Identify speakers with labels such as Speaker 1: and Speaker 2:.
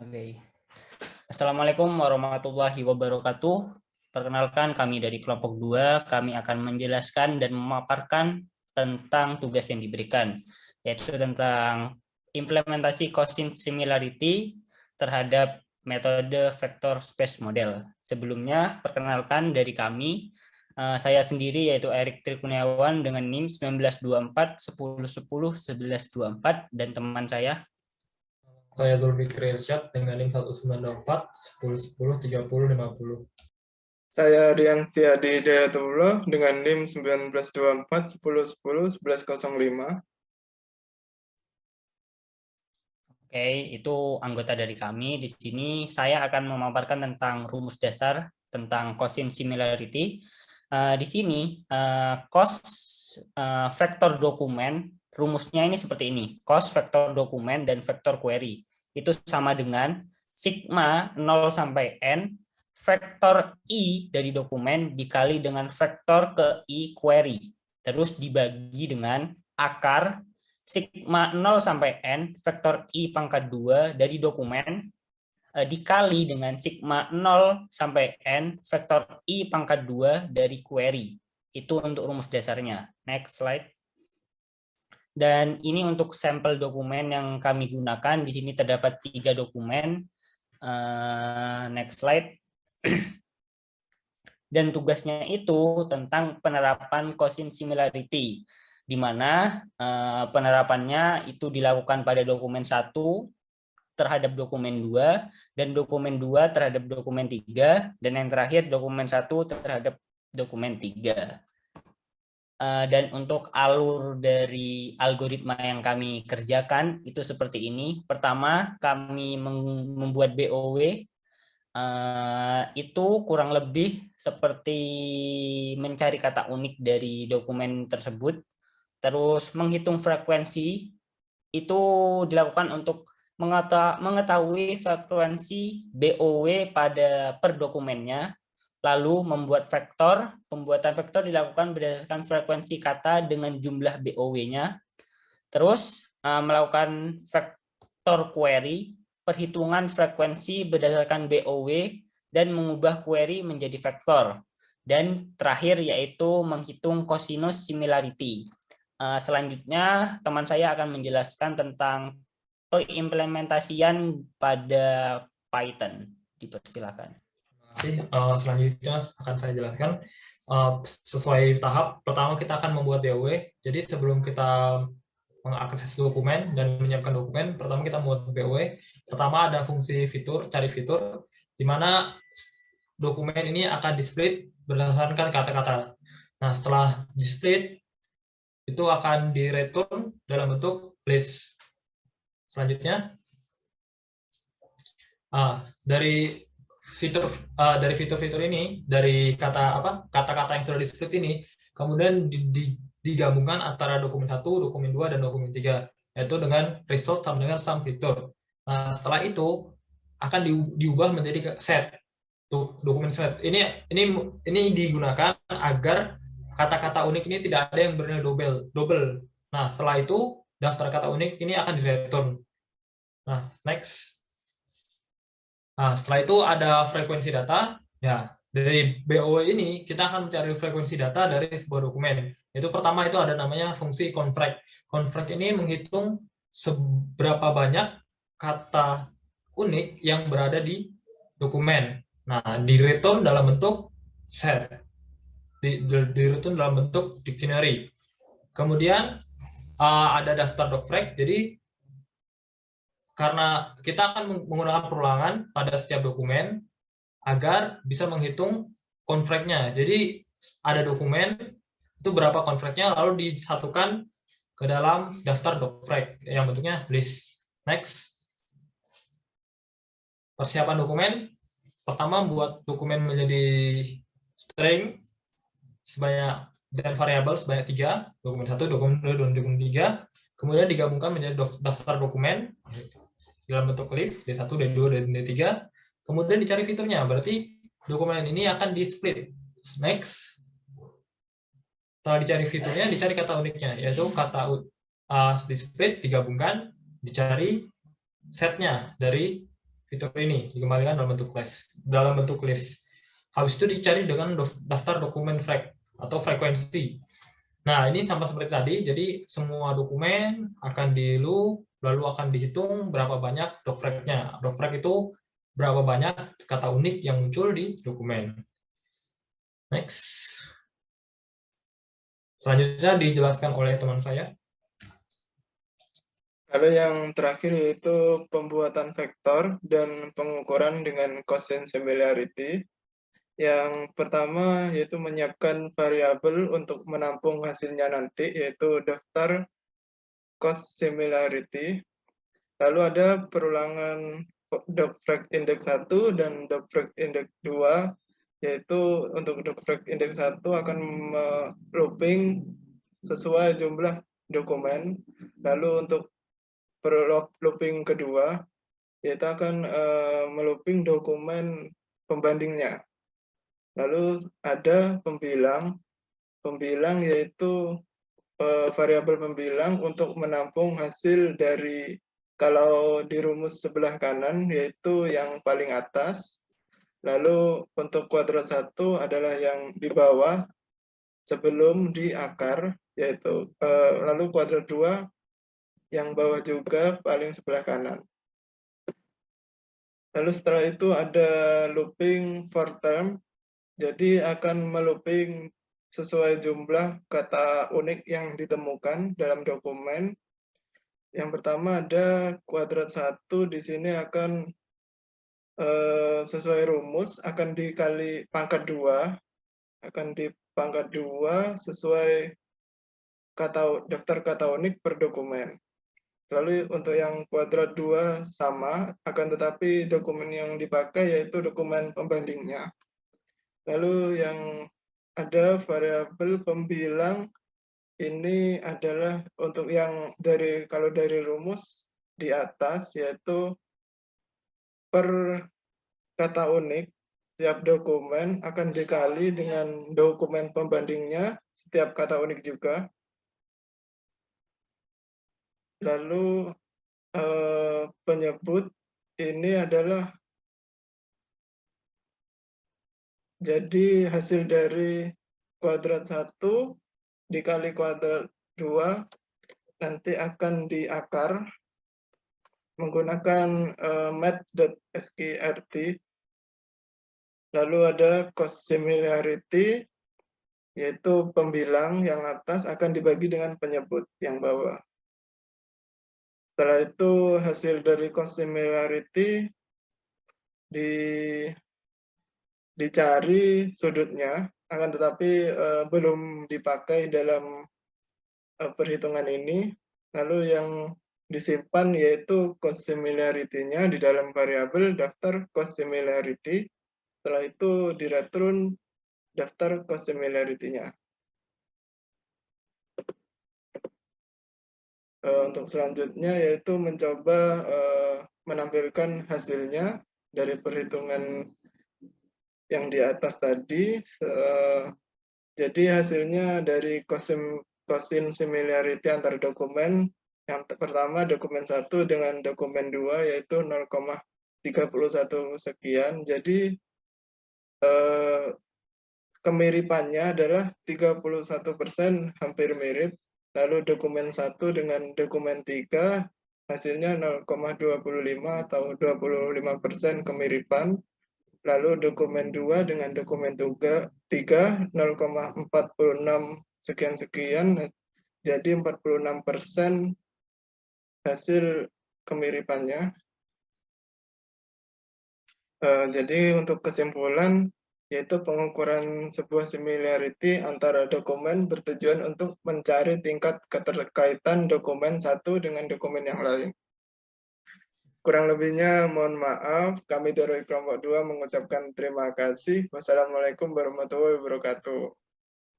Speaker 1: Oke. Assalamualaikum warahmatullahi wabarakatuh. Perkenalkan, kami dari kelompok 2, kami akan menjelaskan dan memaparkan tentang tugas yang diberikan, yaitu tentang implementasi Cosine Similarity terhadap metode vector space model. Sebelumnya, perkenalkan dari kami, saya sendiri yaitu Erik Trikuniawan dengan NIM 1924 1010 1124 dan teman saya.
Speaker 2: Saya Zulfikri Irsyad dengan NIM 1924 1010 30 50.
Speaker 3: Saya Rian Tiadi Hidayatullah dengan NIM 1924 1010 1105.
Speaker 1: Oke, itu anggota dari kami. Di sini saya akan memaparkan tentang rumus dasar tentang cosine similarity. Di sini cos vektor dokumen, rumusnya ini seperti ini. Cos vektor dokumen dan vektor query itu sama dengan sigma 0 sampai n vektor i dari dokumen dikali dengan vektor ke i query. Terus dibagi dengan akar sigma 0 sampai n vektor i pangkat 2 dari dokumen dikali dengan sigma 0 sampai n vektor i pangkat 2 dari query. Itu untuk rumus dasarnya. Next slide. Dan ini untuk sampel dokumen yang kami gunakan. Di sini terdapat 3 dokumen. Next slide. Dan tugasnya itu tentang penerapan cosine similarity, di mana penerapannya itu dilakukan pada dokumen 1 terhadap dokumen 2, dan dokumen 2 terhadap dokumen 3, dan yang terakhir dokumen 1 terhadap dokumen 3. Dan untuk alur dari algoritma yang kami kerjakan itu seperti ini. Pertama, kami membuat BOW. Itu kurang lebih seperti mencari kata unik dari dokumen tersebut. Terus menghitung frekuensi itu dilakukan untuk mengetahui frekuensi BOW pada per dokumennya. Lalu membuat vektor. Pembuatan vektor dilakukan berdasarkan frekuensi kata dengan jumlah BOW-nya. Terus melakukan vektor query, perhitungan frekuensi berdasarkan BOW dan mengubah query menjadi vektor. Dan terakhir yaitu menghitung cosinus similarity. Selanjutnya teman saya akan menjelaskan tentang pengimplementasian pada Python. Dipersilakan.
Speaker 2: Selanjutnya akan saya jelaskan sesuai tahap. Pertama kita akan membuat BOW. Jadi sebelum kita mengakses dokumen dan menyiapkan dokumen, pertama kita membuat BOW. Pertama ada fungsi fitur, cari fitur, di mana dokumen ini akan di-split berdasarkan kata-kata. Nah, setelah di-split, itu akan di-return dalam bentuk list. Selanjutnya, dari fitur-fitur ini, dari kata-kata yang sudah di-split ini, kemudian digabungkan antara dokumen 1, dokumen 2, dan dokumen 3, yaitu dengan result sama dengan sum fitur. Nah, setelah itu akan diubah menjadi set. Dokumen set. Ini digunakan agar kata-kata unik ini tidak ada yang bernilai double. Nah, setelah itu daftar kata unik ini akan di-return. Nah, next. Nah, setelah itu ada frekuensi data. Ya, dari BOW ini kita akan mencari frekuensi data dari sebuah dokumen. Itu pertama itu ada namanya fungsi convert. Convert ini menghitung seberapa banyak kata unik yang berada di dokumen. Nah, di-return dalam bentuk set. Di-return dalam bentuk dictionary. Kemudian ada daftar docfrac. Jadi karena kita akan menggunakan perulangan pada setiap dokumen agar bisa menghitung convert-nya. Jadi ada dokumen itu berapa convert-nya lalu disatukan ke dalam daftar docfrac yang bentuknya list. Next. Persiapan dokumen. Pertama buat dokumen menjadi string dan variabel sebanyak 3, dokumen 1, dokumen 2, dan dokumen 3. Kemudian digabungkan menjadi daftar dokumen dalam bentuk list D1, D2, dan D3. Kemudian dicari fiturnya, berarti dokumen ini akan di-split. Next. Setelah dicari fiturnya, dicari kata uniknya, yaitu kata di-split, digabungkan, dicari setnya dari fitur ini dikembalikan dalam bentuk list. Habis itu dicari dengan daftar dokumen atau frekuensi. Nah, ini sama seperti tadi, jadi semua dokumen akan di-loop, lalu akan dihitung berapa banyak docfrag-nya. Docfrag itu berapa banyak kata unik yang muncul di dokumen. Next. Selanjutnya dijelaskan oleh teman saya.
Speaker 3: Lalu yang terakhir yaitu pembuatan vektor dan pengukuran dengan quotient similarity. Yang pertama yaitu menyiapkan variabel untuk menampung hasilnya nanti, yaitu daftar cost similarity. Lalu ada perulangan docfrag index 1 dan docfrag index 2, yaitu untuk docfrag index 1 akan looping sesuai jumlah dokumen. Lalu untuk looping kedua, yaitu akan melooping dokumen pembandingnya. Lalu ada pembilang yaitu variabel pembilang untuk menampung hasil dari, kalau di rumus sebelah kanan yaitu yang paling atas. Lalu untuk kuadrat 1 adalah yang di bawah sebelum di akar, yaitu lalu kuadrat 2 yang bawah juga paling sebelah kanan. Lalu setelah itu ada looping for term, jadi akan melooping sesuai jumlah kata unik yang ditemukan dalam dokumen. Yang pertama ada kuadrat 1, di sini akan sesuai rumus akan dikali pangkat 2, akan dipangkat 2 sesuai daftar kata unik per dokumen. Lalu untuk yang kuadrat 2 sama, akan tetapi dokumen yang dipakai yaitu dokumen pembandingnya. Lalu yang ada variabel pembilang, ini adalah untuk yang kalau dari rumus di atas, yaitu per kata unik setiap dokumen akan dikali dengan dokumen pembandingnya setiap kata unik juga. Lalu penyebut ini adalah jadi hasil dari kuadrat 1 dikali kuadrat 2 nanti akan diakar menggunakan math.sqrt. Lalu ada cost similarity, yaitu pembilang yang atas akan dibagi dengan penyebut yang bawah. Setelah itu hasil dari cost similarity dicari sudutnya, akan tetapi belum dipakai dalam perhitungan ini. Lalu yang disimpan yaitu cost similarity-nya di dalam variabel daftar cost similarity. Setelah itu di return daftar cost similarity-nya. Untuk selanjutnya yaitu mencoba menampilkan hasilnya dari perhitungan yang di atas tadi. Jadi hasilnya dari quotient similarity antar dokumen, yang pertama dokumen 1 dengan dokumen 2 yaitu 0,31 sekian. Jadi kemiripannya adalah 31% hampir mirip. Lalu dokumen 1 dengan dokumen 3 hasilnya 0,25 atau 25% kemiripan. Lalu dokumen 2 dengan dokumen 3 0,46 sekian-sekian, jadi 46% hasil kemiripannya. Jadi untuk kesimpulan, yaitu pengukuran sebuah similarity antara dokumen bertujuan untuk mencari tingkat keterkaitan dokumen satu dengan dokumen yang lain. Kurang lebihnya mohon maaf, kami dari kelompok 2 mengucapkan terima kasih. Wassalamualaikum warahmatullahi wabarakatuh.